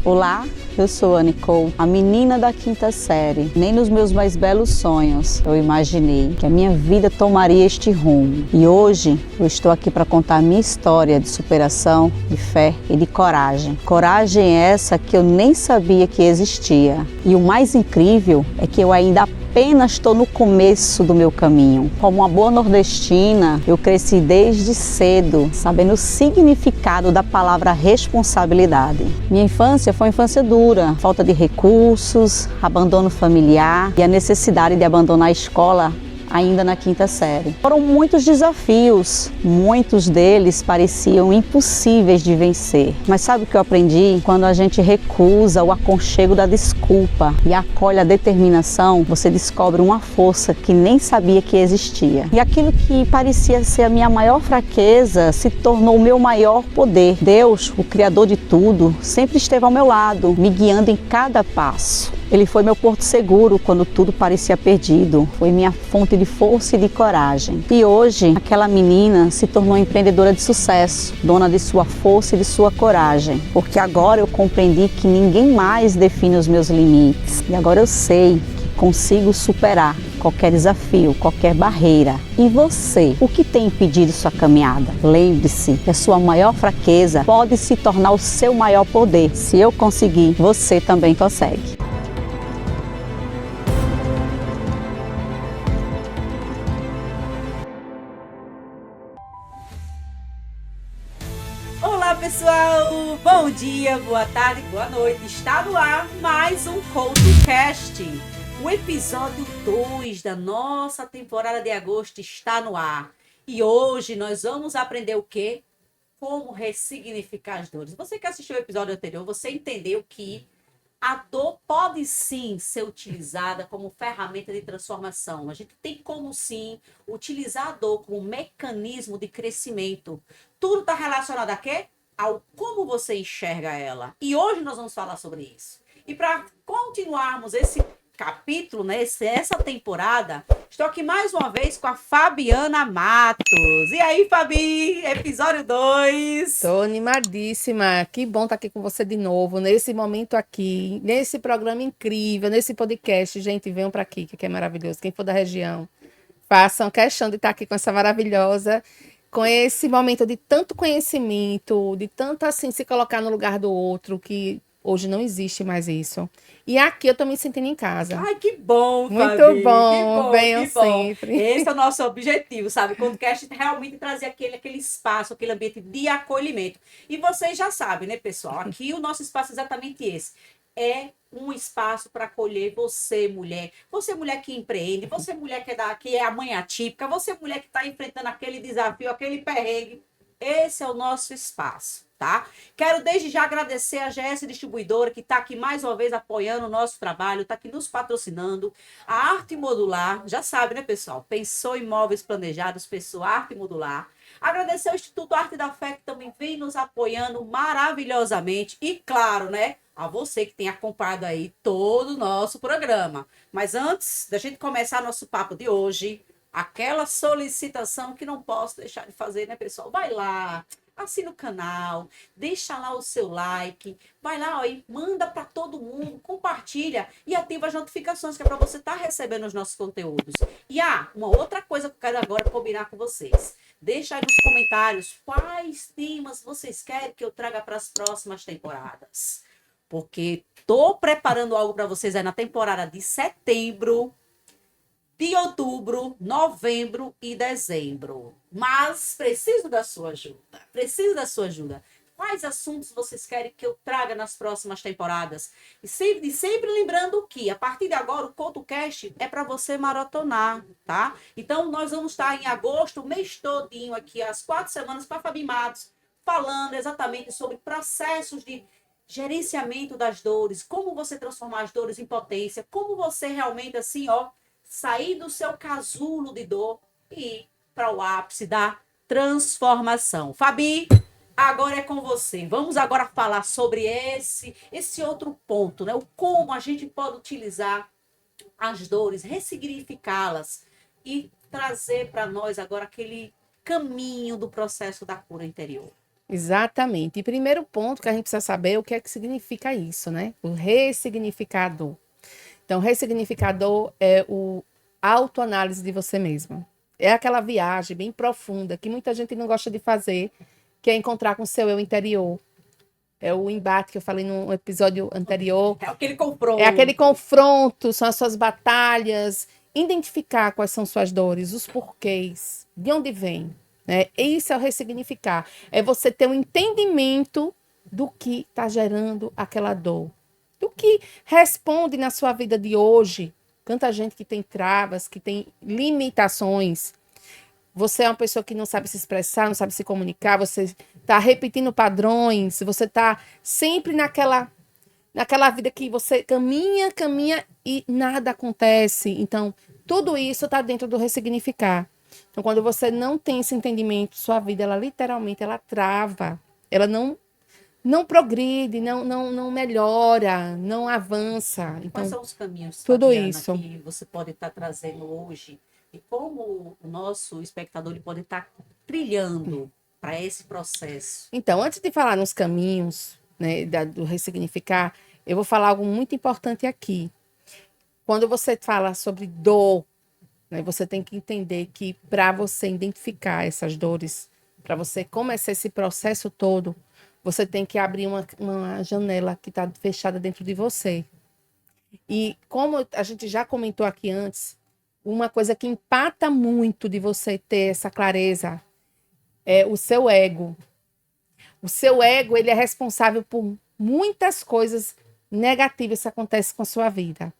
Olá, eu sou a Nicole, a menina da quinta série. Nem nos meus mais belos sonhos eu imaginei que a minha vida tomaria este rumo. E hoje eu estou aqui para contar a minha história de superação, de fé e de coragem. Coragem essa que eu nem sabia que existia. E o mais incrível é que eu ainda apenas estou no começo do meu caminho. Como uma boa nordestina, eu cresci desde cedo, sabendo o significado da palavra responsabilidade. Minha infância foi uma infância dura, falta de recursos, abandono familiar e a necessidade de abandonar a escola ainda na quinta série. Foram muitos desafios, muitos deles pareciam impossíveis de vencer. Mas sabe o que eu aprendi? Quando a gente recusa o aconchego da desculpa e acolhe a determinação, você descobre uma força que nem sabia que existia. E aquilo que parecia ser a minha maior fraqueza se tornou o meu maior poder. Deus, o Criador de tudo, sempre esteve ao meu lado, me guiando em cada passo. Ele foi meu porto seguro quando tudo parecia perdido. Foi minha fonte de força e de coragem. E hoje, aquela menina se tornou empreendedora de sucesso, dona de sua força e de sua coragem. Porque agora eu compreendi que ninguém mais define os meus limites. E agora eu sei que consigo superar qualquer desafio, qualquer barreira. E você, o que tem impedido sua caminhada? Lembre-se que a sua maior fraqueza pode se tornar o seu maior poder. Se eu conseguir, você também consegue. Olá pessoal, bom dia, boa tarde, boa noite, está no ar mais um CoutoCast. O episódio 2 da nossa temporada de agosto está no ar. E hoje nós vamos aprender o quê? Como ressignificar as dores. Você que assistiu o episódio anterior, você entendeu que a dor pode sim ser utilizada como ferramenta de transformação. A gente tem como sim utilizar a dor como mecanismo de crescimento. Tudo está relacionado a quê? Ao como você enxerga ela. E hoje nós vamos falar sobre isso. E para continuarmos esse capítulo, né, essa temporada, estou aqui mais uma vez com a Fabiana Matos. E aí, Fabi? Episódio 2. Tô animadíssima. Que bom estar aqui com você de novo, nesse momento aqui, nesse programa incrível, nesse podcast. Gente, venham para aqui, que é maravilhoso. Quem for da região, façam questão de estar aqui com essa maravilhosa, com esse momento de tanto conhecimento, de tanto assim se colocar no lugar do outro, que hoje não existe mais isso. E aqui eu tô me sentindo em casa. Ai, que bom, Muito Fabi. bom, venham que bom. sempre. Esse é o nosso objetivo, sabe? Quando quer realmente trazer aquele espaço, aquele ambiente de acolhimento. E vocês já sabem, né, pessoal? Aqui o nosso espaço é exatamente esse. É um espaço para acolher você, mulher. Você, mulher que empreende. Você, mulher que é a mãe atípica. Você, mulher que está enfrentando aquele desafio, aquele perrengue. Esse é o nosso espaço, tá? Quero desde já agradecer a GS Distribuidora, que está aqui mais uma vez apoiando o nosso trabalho, está aqui nos patrocinando. A Arte Modular, já sabe, né, pessoal? Pensou em móveis planejados, pensou Arte Modular. Agradecer ao Instituto Arte da Fé, que também vem nos apoiando maravilhosamente. E claro, né, a você que tem acompanhado aí todo o nosso programa. Mas antes da gente começar nosso papo de hoje, aquela solicitação que não posso deixar de fazer, né, pessoal? Vai lá, assina o canal, deixa lá o seu like, vai lá ó, e manda para todo mundo, compartilha e ativa as notificações, que é para você estar recebendo os nossos conteúdos. E uma outra coisa que eu quero agora combinar com vocês. Deixa aí nos comentários quais temas vocês querem que eu traga para as próximas temporadas. Porque tô preparando algo para vocês aí na temporada de setembro, de outubro, novembro e dezembro. Mas preciso da sua ajuda. Preciso da sua ajuda. Quais assuntos vocês querem que eu traga nas próximas temporadas? E sempre lembrando que, a partir de agora, o CoutoCast é para você maratonar, tá? Então, nós vamos estar em agosto, o mês todinho aqui, as 4 semanas, com a Fabi Matos, falando exatamente sobre processos de gerenciamento das dores, como você transformar as dores em potência, como você realmente, assim, sair do seu casulo de dor e ir para o ápice da transformação. Fabi, agora é com você. Vamos agora falar sobre esse outro ponto, né? O como a gente pode utilizar as dores, ressignificá-las e trazer para nós agora aquele caminho do processo da cura interior. Exatamente. E primeiro ponto que a gente precisa saber é o que é que significa isso, né? O ressignificador. Então, ressignificador é o autoanálise de você mesmo. É aquela viagem bem profunda que muita gente não gosta de fazer, que é encontrar com o seu eu interior. É o embate que eu falei no episódio anterior. É aquele confronto. É aquele confronto, são as suas batalhas, identificar quais são suas dores, os porquês, de onde vem, né? Isso é o ressignificar. É você ter um entendimento do que está gerando aquela dor, do que responde na sua vida de hoje. Tanta gente que tem travas, que tem limitações. Você é uma pessoa que não sabe se expressar, não sabe se comunicar, você está repetindo padrões, você está sempre naquela vida que você caminha e nada acontece. Então, tudo isso está dentro do ressignificar. Então, quando você não tem esse entendimento, sua vida, ela literalmente, ela trava. Ela não progride, não melhora, não avança. Então, quais são os caminhos, tudo Fabiana, isso. que você pode estar trazendo hoje e como o nosso espectador ele pode estar trilhando para esse processo? Então, antes de falar nos caminhos, né, do ressignificar, eu vou falar algo muito importante aqui. Quando você fala sobre dor, né, você tem que entender que para você identificar essas dores, para você começar esse processo todo, você tem que abrir uma janela que está fechada dentro de você. E como a gente já comentou aqui antes, uma coisa que empata muito de você ter essa clareza é o seu ego. O seu ego, ele é responsável por muitas coisas negativas que acontecem com a sua vida.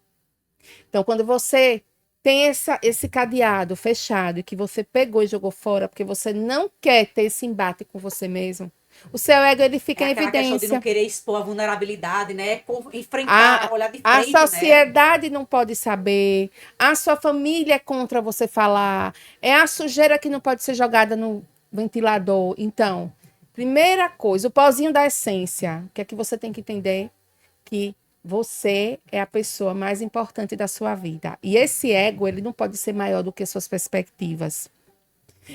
Então, quando você tem esse cadeado fechado e que você pegou e jogou fora porque você não quer ter esse embate com você mesmo, o seu ego, ele fica em Aquela questão de evidência. não querer expor a vulnerabilidade, né? Enfrentar, olhar de A frente, né? sociedade não pode saber, a sua família é contra você falar, é a sujeira que não pode ser jogada no ventilador. Então, primeira coisa, o pauzinho da essência, o que é que você tem que entender? Que você é a pessoa mais importante da sua vida. E esse ego, ele não pode ser maior do que suas perspectivas.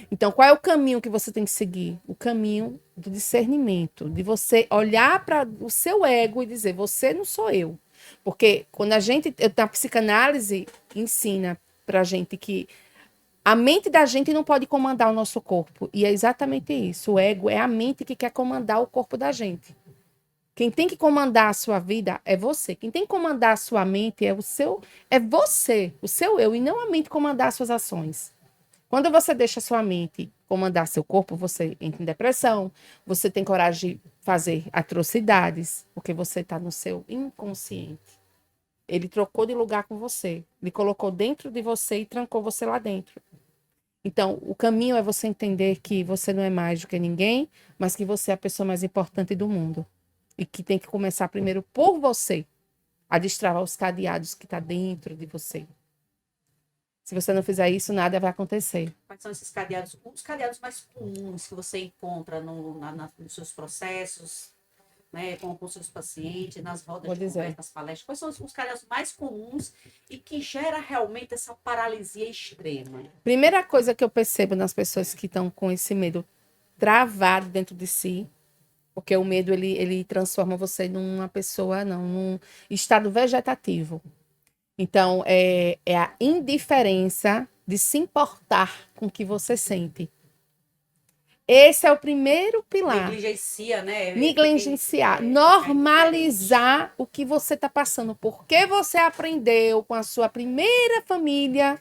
Então, qual é o caminho que você tem que seguir? O caminho do discernimento, de você olhar para o seu ego e dizer, você não sou eu. Porque quando a psicanálise ensina para a gente que a mente da gente não pode comandar o nosso corpo. E é exatamente isso. O ego é a mente que quer comandar o corpo da gente. Quem tem que comandar a sua vida é você. Quem tem que comandar a sua mente é você, o seu eu, e não a mente comandar as suas ações. Quando você deixa a sua mente comandar seu corpo, você entra em depressão, você tem coragem de fazer atrocidades, porque você está no seu inconsciente. Ele trocou de lugar com você, ele colocou dentro de você e trancou você lá dentro. Então, o caminho é você entender que você não é mais do que ninguém, mas que você é a pessoa mais importante do mundo. E que tem que começar primeiro por você, a destravar os cadeados que está dentro de você. Se você não fizer isso, nada vai acontecer. Quais são esses cadeados? Os cadeados mais comuns que você encontra nos seus processos, né, com seus pacientes, nas rodas de conversa, nas palestras? Quais são os cadeados mais comuns e que gera realmente essa paralisia extrema? Primeira coisa que eu percebo nas pessoas que estão com esse medo travado dentro de si, porque o medo ele transforma você numa pessoa, num estado vegetativo. Então, é a indiferença de se importar com o que você sente. Esse é o primeiro pilar. Negligencia, né? Negligenciar. Normalizar o que você está passando. Porque você aprendeu com a sua primeira família,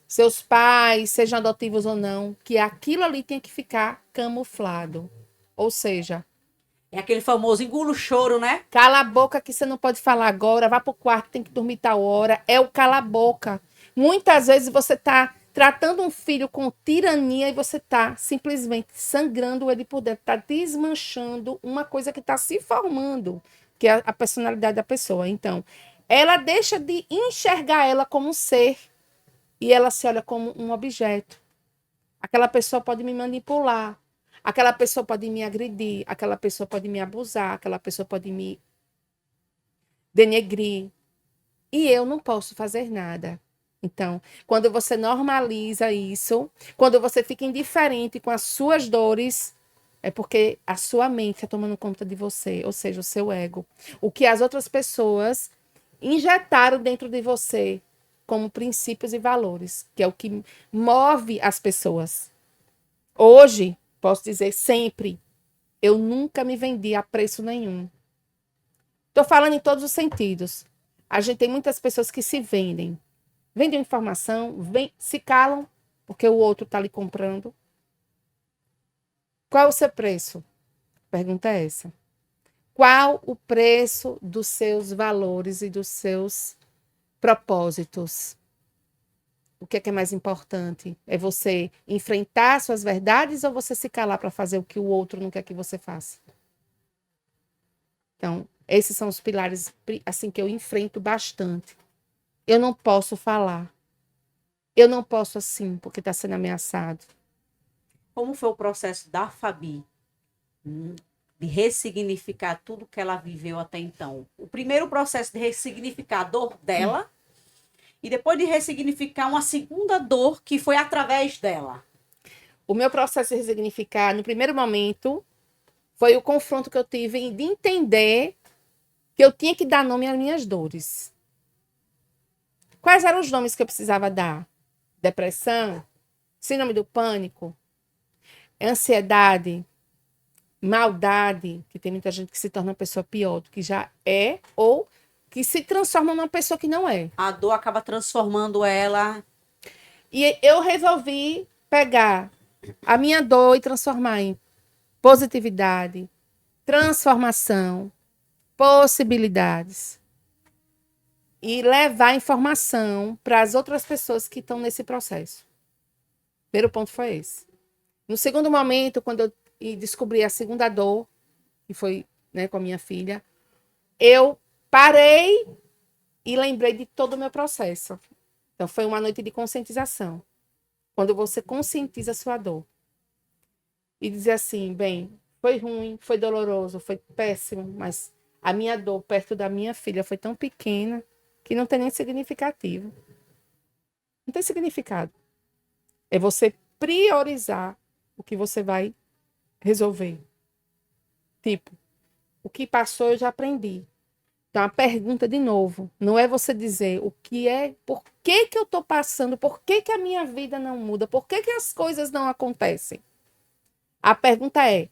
seus pais, sejam adotivos ou não, que aquilo ali tem que ficar camuflado. Ou seja, é aquele famoso engula o choro, né? Cala a boca que você não pode falar agora, vá pro quarto, tem que dormir tal hora. É o cala a boca. Muitas vezes você está tratando um filho com tirania e você está simplesmente sangrando ele por dentro, está desmanchando uma coisa que está se formando, que é a personalidade da pessoa. Então, ela deixa de enxergar ela como um ser e ela se olha como um objeto. Aquela pessoa pode me manipular. Aquela pessoa pode me agredir, aquela pessoa pode me abusar, aquela pessoa pode me denegrir. E eu não posso fazer nada. Então, quando você normaliza isso, quando você fica indiferente com as suas dores, É porque a sua mente está tomando conta de você, ou seja, o seu ego. O que as outras pessoas injetaram dentro de você como princípios e valores, que é o que move as pessoas. Hoje, posso dizer sempre, eu nunca me vendi a preço nenhum. Estou falando em todos os sentidos. A gente tem muitas pessoas que se vendem. Vendem informação, se calam, porque o outro está ali comprando. Qual é o seu preço? A pergunta é essa. Qual o preço dos seus valores e dos seus propósitos? O que é mais importante? É você enfrentar suas verdades ou você se calar para fazer o que o outro não quer que você faça? Então, esses são os pilares assim que eu enfrento bastante. Eu não posso falar. Eu não posso assim, porque está sendo ameaçado. Como foi o processo da Fabi de ressignificar tudo que ela viveu até então? O primeiro processo de ressignificar a dor dela e depois de ressignificar uma segunda dor que foi através dela. O meu processo de ressignificar, no primeiro momento, foi o confronto que eu tive de entender que eu tinha que dar nome às minhas dores. Quais eram os nomes que eu precisava dar? Depressão, síndrome do pânico, ansiedade, maldade, que tem muita gente que se torna uma pessoa pior do que já é, ou que se transforma numa pessoa que não é. A dor acaba transformando ela. E eu resolvi pegar a minha dor e transformar em positividade, transformação, possibilidades. E levar informação para as outras pessoas que estão nesse processo. O primeiro ponto foi esse. No segundo momento, quando eu descobri a segunda dor, que foi, né, com a minha filha, eu parei e lembrei de todo o meu processo. Então, foi uma noite de conscientização. Quando você conscientiza a sua dor. E dizer assim, bem, foi ruim, foi doloroso, foi péssimo, mas a minha dor perto da minha filha foi tão pequena que não tem nem significativo. Não tem significado. É você priorizar o que você vai resolver. Tipo, o que passou eu já aprendi. Então, a pergunta de novo, não é você dizer o que é, por que que eu estou passando, por que que a minha vida não muda, por que que as coisas não acontecem. A pergunta é,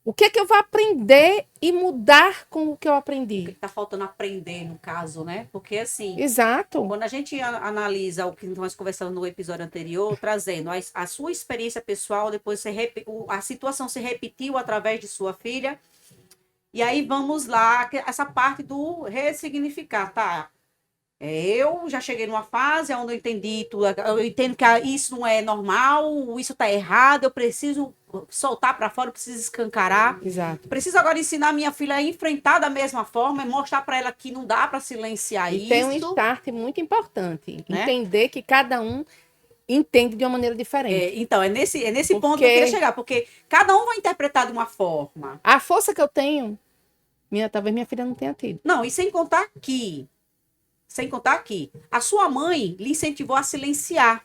o que que eu vou aprender e mudar com o que eu aprendi? O que está faltando aprender, no caso, né? Porque, assim, Exato. quando a gente analisa o que nós conversamos no episódio anterior, trazendo a sua experiência pessoal, depois a situação se repetiu através de sua filha, e aí vamos lá, essa parte do ressignificar, tá? Eu já cheguei numa fase onde eu entendi tudo, eu entendo que isso não é normal, isso está errado, eu preciso soltar para fora, eu preciso escancarar. Exato. Preciso agora ensinar minha filha a enfrentar da mesma forma e mostrar para ela que não dá para silenciar isso. E tem um start muito importante, né? Entender que cada um entende de uma maneira diferente. Então, é nesse ponto que eu queria chegar, porque cada um vai interpretar de uma forma. A força que eu tenho, talvez minha filha não tenha tido. Não, e sem contar que, a sua mãe lhe incentivou a silenciar.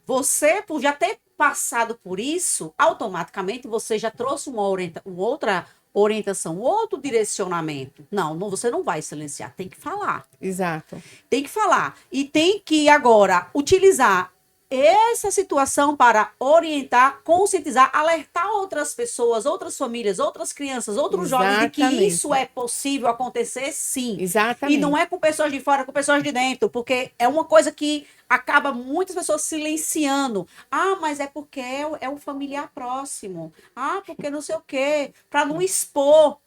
Você, por já ter passado por isso, automaticamente você já trouxe uma outra orientação, outro direcionamento. Não, você não vai silenciar, tem que falar. Exato. Tem que falar. E tem que agora utilizar essa situação para orientar, conscientizar, alertar outras pessoas, outras famílias, outras crianças, outros jovens de que isso é possível acontecer, sim. Exatamente. E não é com pessoas de fora, é com pessoas de dentro, porque é uma coisa que acaba muitas pessoas silenciando. Ah, mas é porque é um familiar próximo. Ah, porque não sei o quê. Para não expor.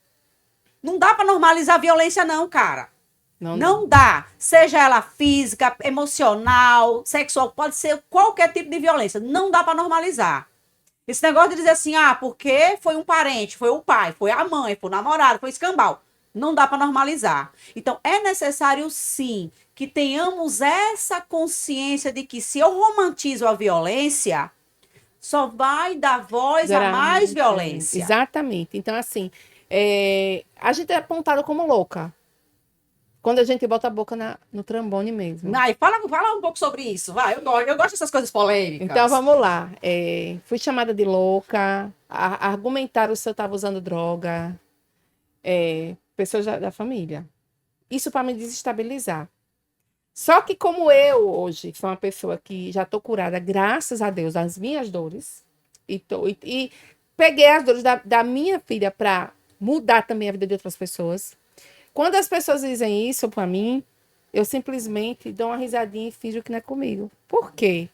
Não dá para normalizar a violência, não, cara. Não dá. Seja ela física, emocional, sexual, pode ser qualquer tipo de violência. Não dá para normalizar. Esse negócio de dizer assim, porque foi um parente, foi o pai, foi a mãe, foi o namorado, foi escambau. Não dá para normalizar. Então, é necessário, sim, que tenhamos essa consciência de que se eu romantizo a violência, só vai dar voz a mais violência. Exatamente. Então, assim, a gente é apontada como louca. Quando a gente bota a boca no trombone mesmo. Ai, fala um pouco sobre isso, vai. Eu gosto dessas coisas polêmicas. Então vamos lá. Fui chamada de louca, argumentaram se eu estava usando droga, pessoas da família. Isso para me desestabilizar. Só que como eu hoje sou uma pessoa que já estou curada, graças a Deus, das minhas dores, e peguei as dores da minha filha para mudar também a vida de outras pessoas. Quando as pessoas dizem isso para mim, eu simplesmente dou uma risadinha e finjo que não é comigo. Por quê?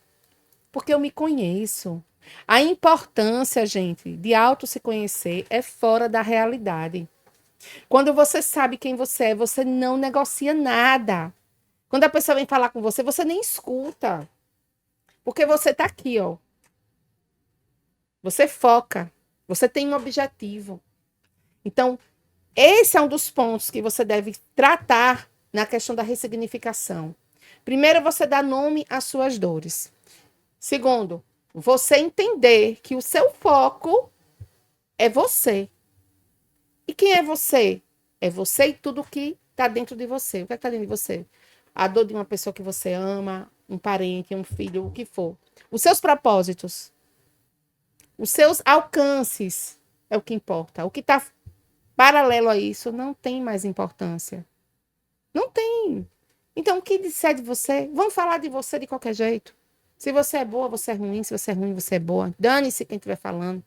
Porque eu me conheço. A importância, gente, de auto se conhecer é fora da realidade. Quando você sabe quem você é, você não negocia nada. Quando a pessoa vem falar com você, você nem escuta. Porque você está aqui, ó. Você foca. Você tem um objetivo. Então, esse é um dos pontos que você deve tratar na questão da ressignificação. Primeiro, você dá nome às suas dores. Segundo, você entender que o seu foco é você. E quem é você? É você e tudo que está dentro de você. O que é que está dentro de você? A dor de uma pessoa que você ama, um parente, um filho, o que for. Os seus propósitos, os seus alcances é o que importa. O que está paralelo a isso não tem mais importância. Não tem. Então, o que disser de você? Vão falar de você de qualquer jeito. Se você é boa, você é ruim. Se você é ruim, você é boa. Dane-se quem estiver falando.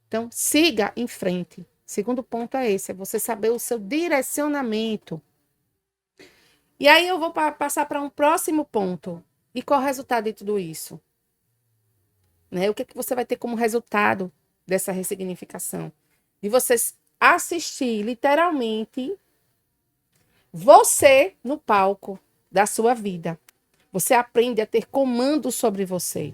Então, siga em frente. Segundo ponto é esse, é você saber o seu direcionamento. E aí eu vou passar para um próximo ponto. E qual é o resultado de tudo isso? Né? O que você vai ter como resultado dessa ressignificação? De você assistir, literalmente, você no palco da sua vida. Você aprende a ter comando sobre você.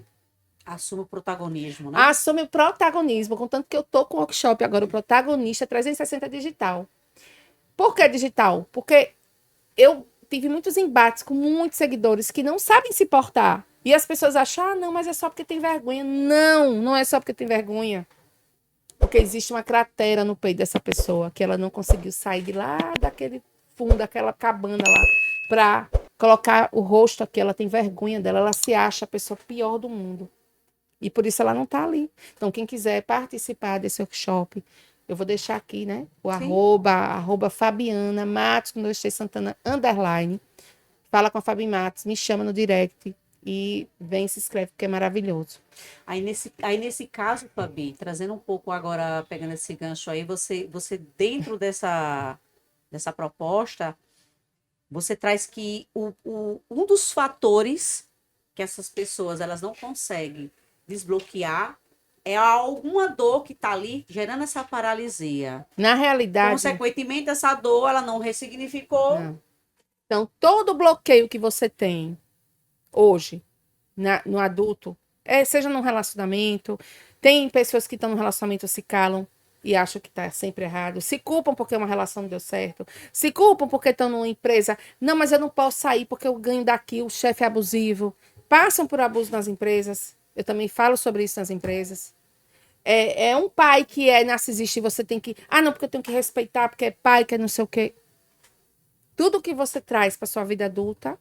Assume o protagonismo, né? Assume o protagonismo, contanto que eu tô com o workshop agora, o protagonista 360 digital. Por que digital? Porque eu tive muitos embates com muitos seguidores que não sabem se portar. E as pessoas acham, não, mas é só porque tem vergonha. Não, não é só porque tem vergonha. Porque existe uma cratera no peito dessa pessoa, que ela não conseguiu sair de lá daquele fundo, daquela cabana lá, para colocar o rosto aqui. Ela tem vergonha dela, ela se acha a pessoa pior do mundo. E por isso ela não está ali. Então, quem quiser participar desse workshop, eu vou deixar aqui, né? O arroba Fabiana Matos, com 2T Santana, _. Fala com a Fabi Matos, me chama no direct e vem se inscreve, porque é maravilhoso. Aí nesse caso, Fabi, trazendo um pouco agora, pegando esse gancho aí, você dentro dessa proposta, você traz que um dos fatores que essas pessoas elas não conseguem desbloquear é alguma dor que está ali gerando essa paralisia. Na realidade... Consequentemente, essa dor ela não ressignificou. Não. Então, todo bloqueio que você tem hoje, no adulto, seja num relacionamento, tem pessoas que estão no relacionamento se calam e acham que está sempre errado, se culpam porque uma relação não deu certo, se culpam porque estão numa empresa, não, mas eu não posso sair porque eu ganho daqui, o chefe é abusivo, passam por abuso nas empresas, eu também falo sobre isso nas empresas. É um pai que é narcisista e você tem que, não, porque eu tenho que respeitar, porque é pai, que é não sei o quê. Tudo que você traz para sua vida adulta,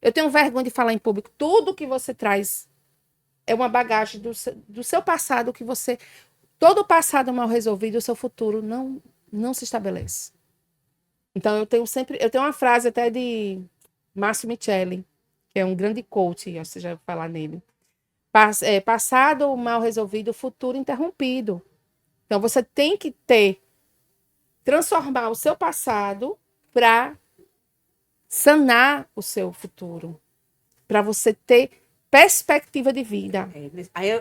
eu tenho vergonha de falar em público, tudo que você traz é uma bagagem do seu passado que você... Todo o passado mal resolvido, o seu futuro não se estabelece. Então, eu tenho uma frase até de Márcio Micheli, que é um grande coach, você já vai falar nele. Passado mal resolvido, futuro interrompido. Então, você tem que transformar o seu passado para sanar o seu futuro, para você ter perspectiva de vida.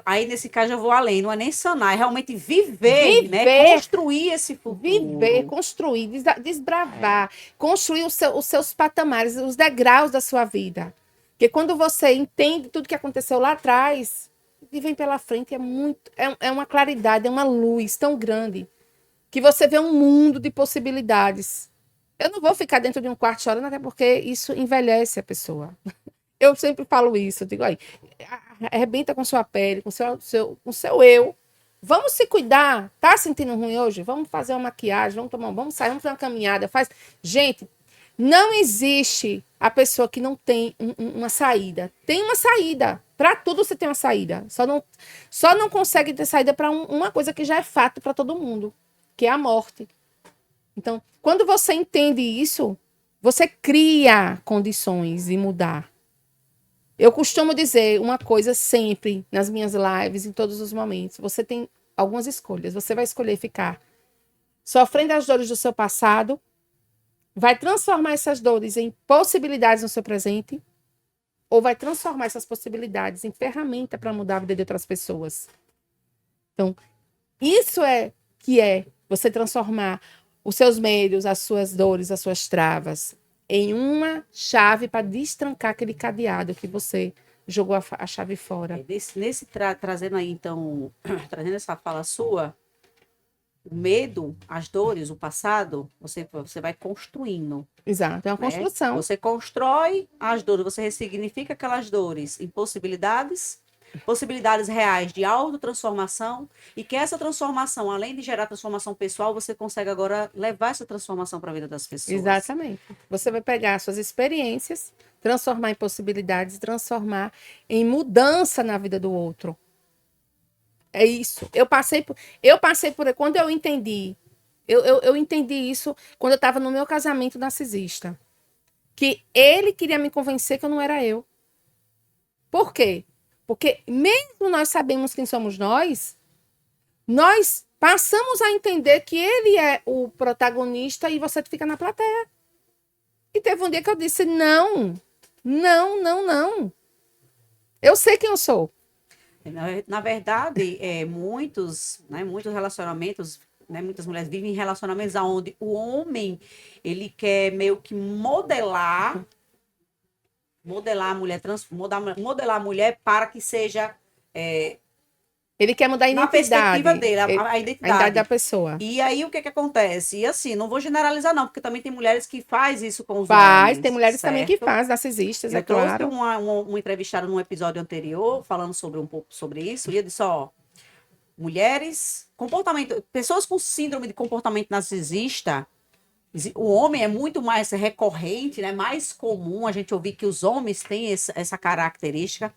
Aí, nesse caso, eu vou além, não é nem sanar, é realmente viver, né? Construir esse futuro. Viver, construir, desbravar, construir os seus patamares, os degraus da sua vida. Porque quando você entende tudo que aconteceu lá atrás, o que vem pela frente é uma claridade, é uma luz tão grande, que você vê um mundo de possibilidades. Eu não vou ficar dentro de um quarto chorando, até porque isso envelhece a pessoa. Eu sempre falo isso, eu digo aí, arrebenta com sua pele, com seu eu, Vamos se cuidar. Tá sentindo ruim hoje? Vamos fazer uma maquiagem, vamos sair, vamos fazer uma caminhada. Gente, não existe a pessoa que não tem uma saída. Tem uma saída. Para tudo você tem uma saída. Só não consegue ter saída para uma coisa que já é fato para todo mundo, que é a morte. Então, quando você entende isso, você cria condições de mudar. Eu costumo dizer uma coisa sempre nas minhas lives, em todos os momentos. Você tem algumas escolhas. Você vai escolher ficar sofrendo as dores do seu passado, vai transformar essas dores em possibilidades no seu presente, ou vai transformar essas possibilidades em ferramenta para mudar a vida de outras pessoas. Então, isso é você transformar os seus medos, as suas dores, as suas travas em uma chave para destrancar aquele cadeado que você jogou a chave fora. Trazendo aí, então, trazendo essa fala sua, o medo, as dores, o passado, você vai construindo. Exato, é uma construção. Você constrói as dores, você ressignifica aquelas dores em possibilidades reais de autotransformação, e que essa transformação, além de gerar transformação pessoal, você consegue agora levar essa transformação para a vida das pessoas. Exatamente. Você vai pegar suas experiências, transformar em possibilidades, transformar em mudança na vida do outro. É isso. Eu passei por quando eu entendi, eu entendi isso quando eu estava no meu casamento narcisista, que ele queria me convencer que eu não era eu. Por quê? Porque mesmo nós sabemos quem somos nós passamos a entender que ele é o protagonista e você fica na plateia. E teve um dia que eu disse, não. Eu sei quem eu sou. Na verdade, muitos relacionamentos, né, muitas mulheres vivem em relacionamentos onde o homem, ele quer meio que modelar a mulher para que seja... ele quer mudar a identidade. Na perspectiva dele, a identidade da pessoa. E aí, o que acontece? E assim, não vou generalizar não, porque também tem mulheres que fazem isso com os homens. Tem mulheres certo? também que fazem, narcisistas, Eu é claro. trouxe uma entrevistada num episódio anterior, falando um pouco sobre isso, e eu disse, mulheres, pessoas com síndrome de comportamento narcisista, o homem é muito mais recorrente, né? Mais comum a gente ouvir que os homens têm essa característica,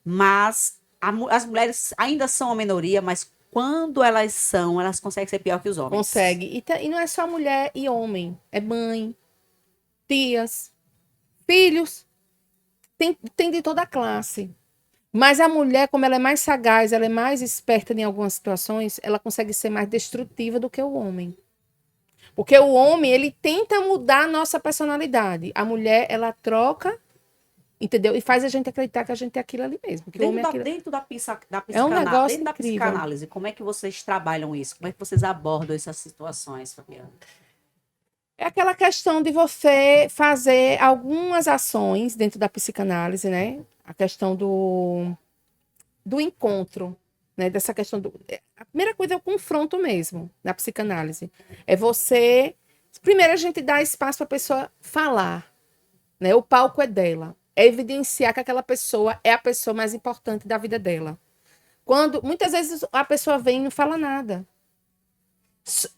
mas as mulheres ainda são a minoria, mas quando elas conseguem ser pior que os homens. Consegue. E não é só mulher e homem, é mãe, tias, filhos, tem de toda a classe. Mas a mulher, como ela é mais sagaz, ela é mais esperta em algumas situações, ela consegue ser mais destrutiva do que o homem. Porque o homem, ele tenta mudar a nossa personalidade. A mulher, ela troca, entendeu? E faz a gente acreditar que a gente é aquilo ali mesmo. Que Dentro da psicanálise, é um negócio dentro da incrível. psicanálise, como é que vocês trabalham isso? Como é que vocês abordam essas situações, Fabiana? É aquela questão de você fazer algumas ações dentro da psicanálise, né? A questão do encontro, né? Dessa questão a primeira coisa é o confronto mesmo, na psicanálise. É você... Primeiro, a gente dá espaço para a pessoa falar, né? O palco é dela. É evidenciar que aquela pessoa é a pessoa mais importante da vida dela. Quando, muitas vezes, a pessoa vem e não fala nada.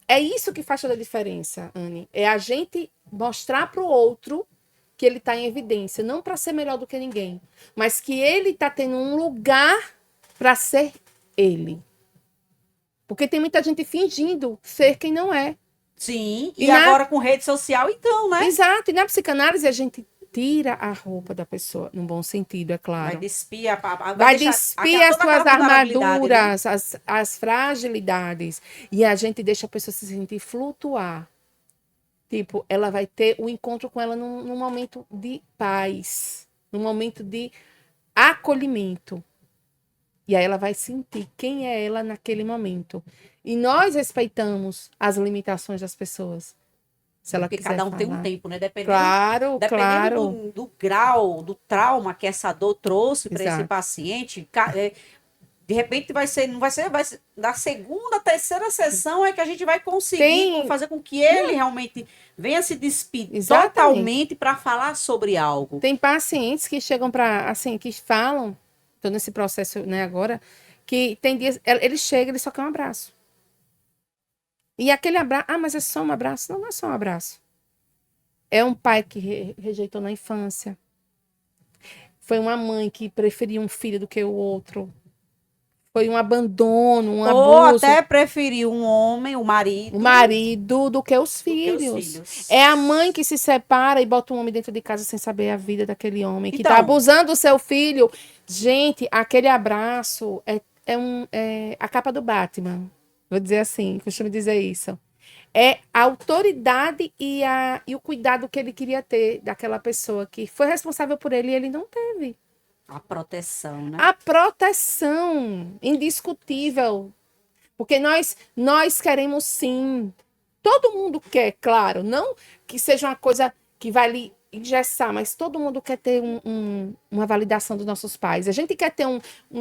É isso que faz toda a diferença, Anne. É a gente mostrar para o outro que ele está em evidência, não para ser melhor do que ninguém, mas que ele está tendo um lugar para ser ele. Porque tem muita gente fingindo ser quem não é. Sim, e agora com rede social, então, né? Exato, e na psicanálise a gente tira a roupa da pessoa, num bom sentido, é claro. Vai despir as suas armaduras, né? as fragilidades. E a gente deixa a pessoa se sentir flutuar. Tipo, ela vai ter o encontro com ela num momento de paz, num momento de acolhimento. E aí ela vai sentir quem é ela naquele momento. E nós respeitamos as limitações das pessoas. Se ela Porque cada um falar. tem um tempo, né? Dependendo do grau, do trauma que essa dor trouxe para esse paciente, de repente não vai ser na segunda, terceira sessão é que a gente vai conseguir fazer com que ele realmente venha se despir totalmente para falar sobre algo. Tem pacientes que chegam que falam, estou nesse processo, né, agora, que tem dias, ele chega, ele só quer um abraço. E aquele abraço, mas é só um abraço? Não, não é só um abraço. É um pai que rejeitou na infância. Foi uma mãe que preferiu um filho do que o outro. Foi um abandono, um Ou abuso. até preferiu um homem, o marido Do que os filhos. É a mãe que se separa e bota um homem dentro de casa sem saber a vida daquele homem, que Então, tá abusando do seu filho. Gente, aquele abraço é a capa do Batman. Vou dizer assim, costumo dizer isso. É a autoridade e o cuidado que ele queria ter daquela pessoa que foi responsável por ele e ele não teve. A proteção, né? A proteção indiscutível. Porque nós queremos sim. Todo mundo quer, claro. Não que seja uma coisa que vai lhe engessar, mas todo mundo quer ter uma validação dos nossos pais. A gente quer ter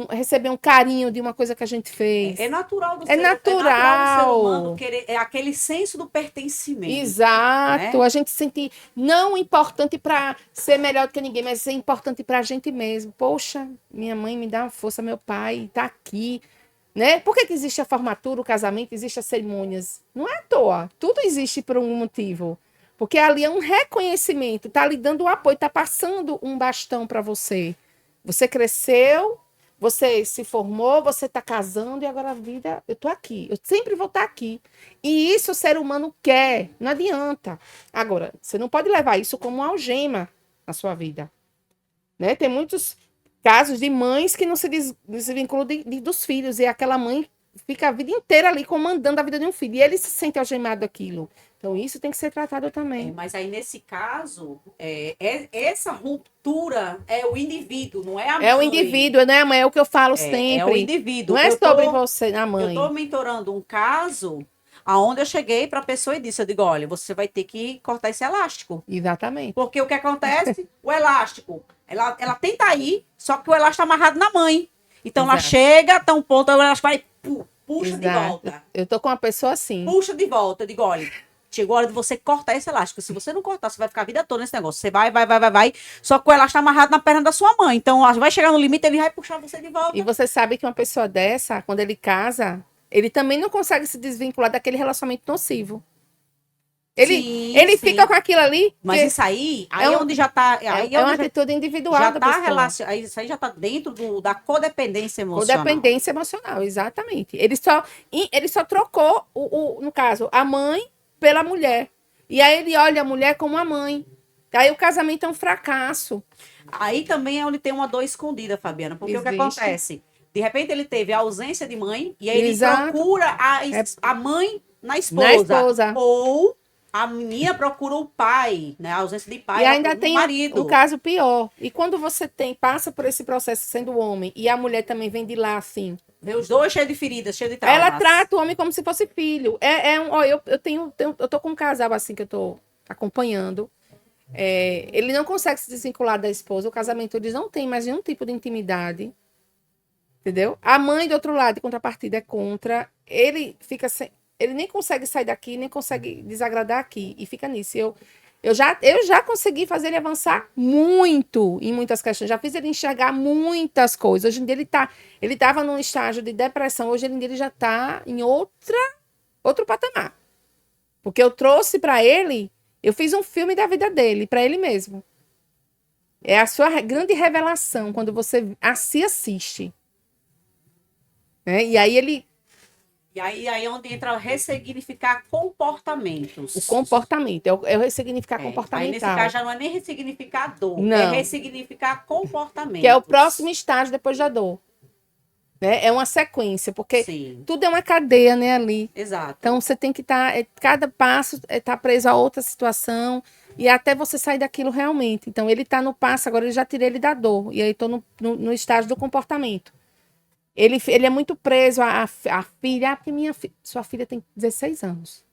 receber um carinho de uma coisa que a gente fez. É natural do É natural. do ser humano querer, é aquele senso do pertencimento. Exato. Né? A gente se sentir não importante para ser melhor do que ninguém, mas ser importante para a gente mesmo. Poxa, minha mãe me dá uma força, meu pai está aqui. Né? Por que existe a formatura, o casamento, existe as cerimônias? Não é à toa. Tudo existe por um motivo. Porque ali é um reconhecimento, está lhe dando um apoio, está passando um bastão para você. Você cresceu, você se formou, você está casando e agora a vida, eu estou aqui, eu sempre vou estar aqui. E isso o ser humano quer, não adianta. Agora, você não pode levar isso como uma algema na sua vida. Né? Tem muitos casos de mães que não se desvinculam dos filhos, e aquela mãe fica a vida inteira ali comandando a vida de um filho, e ele se sente algemado daquilo. Então, isso tem que ser tratado também. Mas aí, nesse caso, essa ruptura é o indivíduo, não é a mãe. É o indivíduo, né, mãe? É o que eu falo sempre. É o indivíduo. Não é sobre você, a mãe. Eu estou mentorando um caso aonde eu cheguei para a pessoa e disse, eu digo, olha, você vai ter que cortar esse elástico. Exatamente. Porque o que acontece? O elástico, ela tenta ir, só que o elástico está amarrado na mãe. Então, ela chega até um ponto, o elástico vai, puxa de volta. Eu tô com uma pessoa assim. Puxa de volta. Eu digo, olha, chegou a hora de você cortar esse elástico. Se você não cortar, você vai ficar a vida toda nesse negócio. Você vai. Só que o elástico está amarrado na perna da sua mãe. Então, vai chegar no limite, ele vai puxar você de volta. E você sabe que uma pessoa dessa, quando ele casa, ele também não consegue se desvincular daquele relacionamento nocivo. Ele fica com aquilo ali. Mas isso aí onde já está. É uma atitude individual já da tá pessoa. Isso aí já está dentro da codependência emocional. Codependência emocional, exatamente. Ele só trocou, no caso, a mãe pela mulher. E aí ele olha a mulher como a mãe. Aí o casamento é um fracasso. Aí também é onde tem uma dor escondida, Fabiana. Porque o que acontece? De repente ele teve a ausência de mãe e aí ele procura a mãe na esposa. Ou a menina procura o pai, né? A ausência de pai. E ainda tem o marido. o caso pior. E quando você passa por esse processo sendo homem e a mulher também vem de lá assim. Vê os dois cheios de feridas, cheios de traumas. Ela trata o homem como se fosse filho. Eu tô com um casal assim que eu tô acompanhando. Ele não consegue se desvincular da esposa. O casamento, eles não têm mais nenhum tipo de intimidade. Entendeu? A mãe, do outro lado, de contrapartida, é contra. Ele nem consegue sair daqui, nem consegue desagradar aqui. E fica nisso. Eu já consegui fazer ele avançar muito em muitas questões. Já fiz ele enxergar muitas coisas. Hoje em dia ele estava num estágio de depressão. Hoje em dia ele já está em outro patamar. Porque eu trouxe para ele, eu fiz um filme da vida dele, para ele mesmo. É a sua grande revelação quando você se assiste. E aí é onde entra ressignificar comportamentos. O comportamento, é o ressignificar comportamental. Aí nesse caso já não é nem ressignificar dor, não. É ressignificar comportamento. Que é o próximo estágio depois da dor. É uma sequência, porque tudo é uma cadeia, né, ali. Exato. Então você tem que cada passo está preso a outra situação, e até você sair daquilo realmente. Então ele está no passo, agora eu já tirei ele da dor, e aí estou no estágio do comportamento. Ele é muito preso à filha. Porque sua filha tem 16 anos.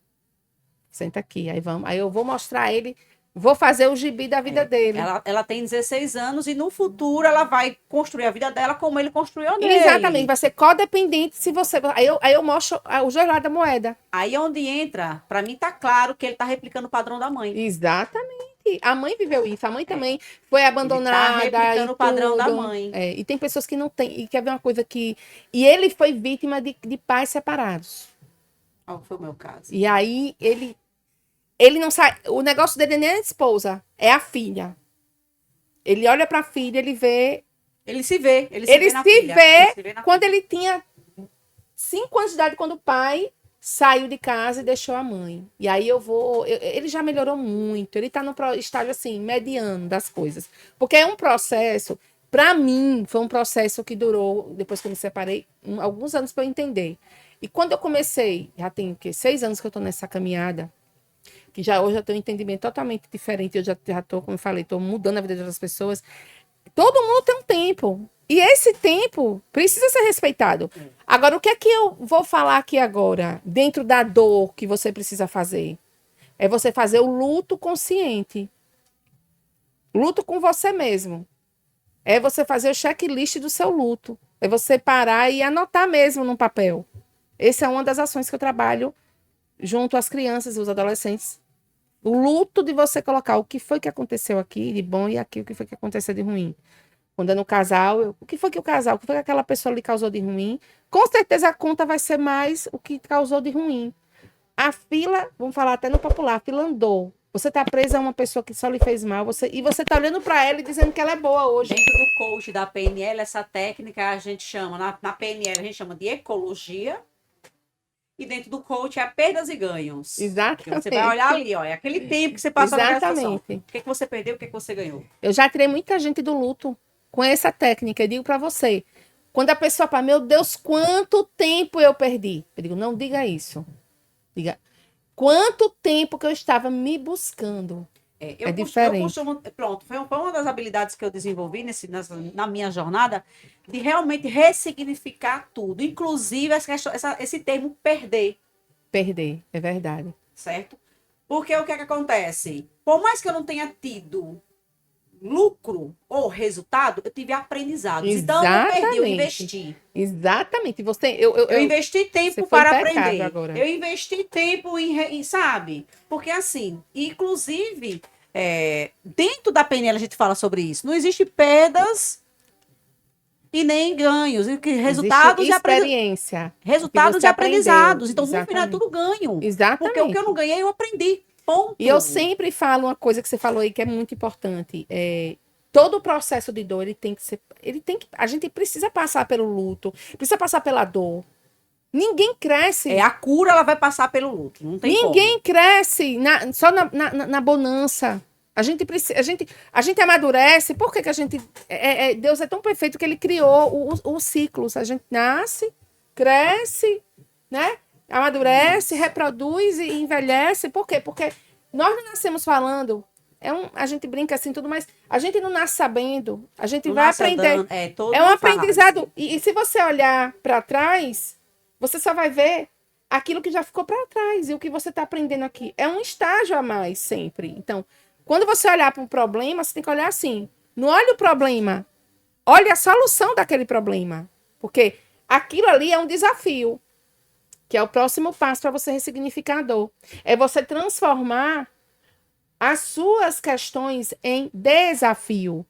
Senta aqui. Aí eu vou mostrar ele. Vou fazer o gibi da vida dele. Ela tem 16 anos e no futuro ela vai construir a vida dela como ele construiu a dele. Exatamente. Vai ser codependente se você... Aí eu mostro os dois lados da moeda. Aí é onde entra, para mim tá claro que ele tá replicando o padrão da mãe. Exatamente. a mãe viveu isso, a mãe também foi Ele abandonada. tá replicando o padrão da tudo. mãe. É, e tem pessoas que não têm. E quer ver uma coisa que. E ele foi vítima de pais separados. Qual foi o meu caso? E aí ele não sai. O negócio dele nem é a esposa, é a filha. Ele olha pra filha, ele vê. Ele se vê, Ele vê na se filha. vê Ele se vê na quando filha. ele tinha 5 anos de idade, quando o pai saiu de casa e deixou a mãe. E aí ele já melhorou muito. Ele tá no estágio assim, mediano das coisas. Porque é um processo, pra mim, foi um processo que durou, depois que eu me separei, alguns anos pra eu entender. E quando eu comecei, já tem o quê? 6 anos que eu tô nessa caminhada, que já hoje eu tenho um entendimento totalmente diferente. Eu já tô, como eu falei, tô mudando a vida das pessoas. Todo mundo tem um tempo. E esse tempo precisa ser respeitado. Agora, o que é que eu vou falar aqui agora, dentro da dor que você precisa fazer? É você fazer o luto consciente. Luto com você mesmo. É você fazer o checklist do seu luto. É você parar e anotar mesmo num papel. Essa é uma das ações que eu trabalho junto às crianças e os adolescentes. O luto de você colocar o que foi que aconteceu aqui de bom e aqui o que foi que aconteceu de ruim. Quando é no casal, o que foi que aquela pessoa lhe causou de ruim? Com certeza a conta vai ser mais o que causou de ruim. A fila, vamos falar até no popular, a fila andou. Você está presa a uma pessoa que só lhe fez mal, e você está olhando para ela e dizendo que ela é boa hoje. Dentro do coach da PNL, essa técnica a gente chama, na PNL a gente chama de ecologia. E dentro do coach é perdas e ganhos. Exatamente. Porque você vai olhar ali, ó, é aquele tempo que você passou naquela situação. Exatamente. O que você perdeu, o que você ganhou. Eu já tirei muita gente do luto com essa técnica. Eu digo para você, quando a pessoa fala, meu Deus, quanto tempo eu perdi? Eu digo, não diga isso. Diga, quanto tempo que eu estava me buscando. É diferente. Pronto, foi uma das habilidades que eu desenvolvi na minha jornada de realmente ressignificar tudo, inclusive esse termo perder. Perder, é verdade. Certo? Porque o que é que acontece? Por mais que eu não tenha tido lucro ou resultado, eu tive aprendizados. Então, eu não perdi, eu investi. Exatamente. Eu investi tempo para aprender. Agora. Eu investi tempo sabe? Porque assim, inclusive, dentro da PNL a gente fala sobre isso. Não existe perdas e nem ganhos. Resultados e experiência. Resultados e aprendizados. Então, exatamente. No final é tudo ganho. Exatamente. Porque o que eu não ganhei, eu aprendi. Ponto. E eu sempre falo uma coisa que você falou aí que é muito importante. Todo o processo de dor, a gente precisa passar pelo luto, precisa passar pela dor. Ninguém cresce. A cura, ela vai passar pelo luto. Não tem Ninguém cresce só na bonança. A gente amadurece. Por que a gente... Deus é tão perfeito que ele criou os ciclos. A gente nasce, cresce, né? Amadurece, reproduz e envelhece. Por quê? Porque nós não nascemos falando. A gente brinca assim tudo, mas a gente não nasce sabendo. A gente vai aprender. É um aprendizado. E se você olhar para trás, você só vai ver aquilo que já ficou para trás. E o que você está aprendendo aqui é um estágio a mais sempre. Então, quando você olhar para um problema, você tem que olhar assim. Não olhe o problema. Olhe a solução daquele problema. Porque aquilo ali é um desafio. Que é o próximo passo para você ressignificar a dor. É você transformar as suas questões em desafio.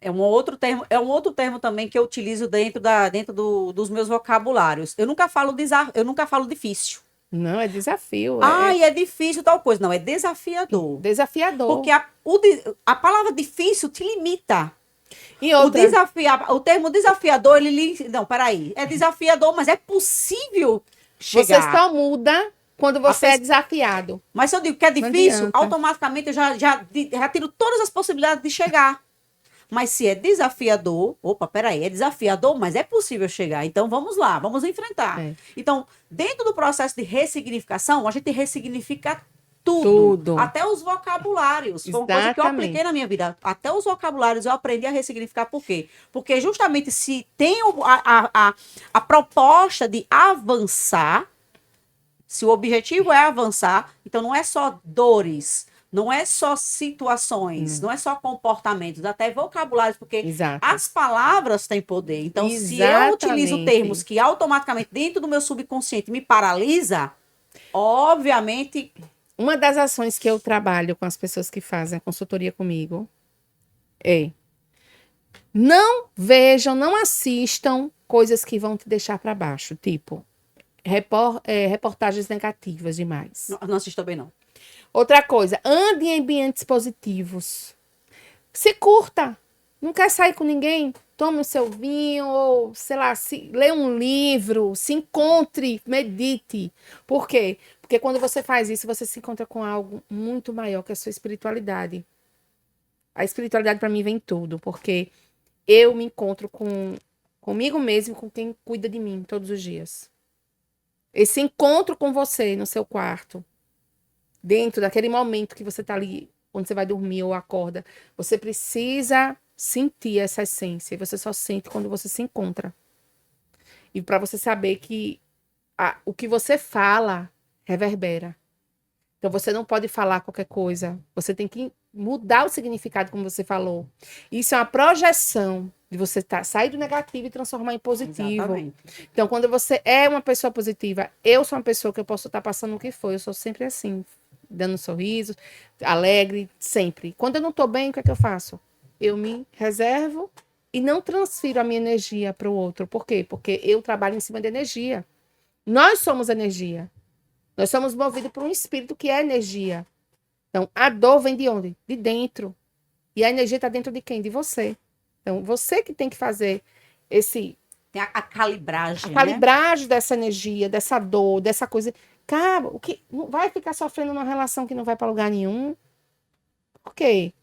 É um outro termo também que eu utilizo dentro dos meus vocabulários. Eu nunca falo difícil. Não, é desafio. É difícil tal coisa. Não, é desafiador. Desafiador. Porque a palavra difícil te limita. E outra... O termo desafiador, não, peraí. É desafiador, mas é possível chegar. Você só muda quando você é desafiado. Mas se eu digo que é difícil, automaticamente eu já tiro todas as possibilidades de chegar. Mas se é desafiador, é desafiador, mas é possível chegar. Então vamos lá, vamos enfrentar. Então, dentro do processo de ressignificação, a gente ressignifica tudo. Até os vocabulários. Foi uma coisa que eu apliquei na minha vida. Até os vocabulários eu aprendi a ressignificar. Por quê? Porque justamente se tem a proposta de avançar, se o objetivo é avançar, então não é só dores, não é só situações, não é só comportamentos, até vocabulários, porque as palavras têm poder. Então, se eu utilizo termos que automaticamente dentro do meu subconsciente me paralisa, obviamente Uma das ações que eu trabalho com as pessoas que fazem a consultoria comigo é: não vejam, não assistam coisas que vão te deixar para baixo, tipo reportagens negativas demais. Não assisto também, não. Outra coisa, ande em ambientes positivos. Se curta. Não quer sair com ninguém? Tome o seu vinho, ou, sei lá, lê um livro, se encontre, medite. Por quê? Porque quando você faz isso, você se encontra com algo muito maior que a sua espiritualidade. A espiritualidade, para mim, vem tudo, porque eu me encontro comigo mesmo, com quem cuida de mim todos os dias. Esse encontro com você no seu quarto, dentro daquele momento que você está ali, quando você vai dormir ou acorda, você precisa sentir essa essência. E você só sente quando você se encontra. E para você saber que o que você fala reverbera. Então você não pode falar qualquer coisa. Você tem que mudar o significado, como você falou. Isso é uma projeção de você sair do negativo e transformar em positivo. Exatamente. Então, quando você é uma pessoa positiva, eu sou uma pessoa que eu posso estar passando o que for. Eu sou sempre assim, dando um sorriso, alegre, sempre. Quando eu não estou bem, o que é que eu faço? Eu me reservo e não transfiro a minha energia para o outro. Por quê? Porque eu trabalho em cima de energia. Nós somos energia. Nós somos movidos por um espírito que é energia. Então, a dor vem de onde? De dentro. E a energia está dentro de quem? De você. Então, você que tem que fazer Tem a calibragem, a calibragem dessa energia, dessa dor, dessa coisa. Cara, o que não vai ficar sofrendo numa relação que não vai para lugar nenhum? Por quê?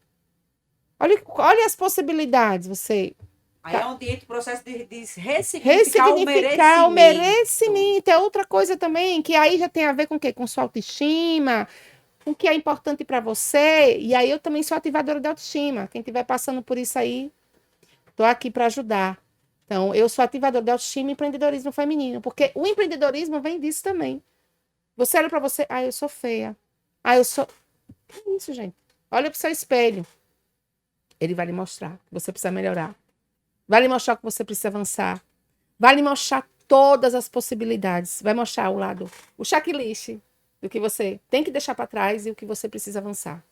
Olha as possibilidades. Você Aí é onde entra o processo de ressignificar o merecimento. É outra coisa também, que aí já tem a ver com o quê? Com sua autoestima, com o que é importante para você. E aí eu também sou ativadora da autoestima. Quem estiver passando por isso aí, estou aqui para ajudar. Então, eu sou ativadora da autoestima e empreendedorismo feminino, porque o empreendedorismo vem disso também. Você olha para você, eu sou feia. Eu sou... Que isso, gente? Olha para o seu espelho. Ele vai lhe mostrar que você precisa melhorar. Vai lhe mostrar que você precisa avançar. Vai lhe mostrar todas as possibilidades. Vai mostrar o checklist do que você tem que deixar para trás e o que você precisa avançar.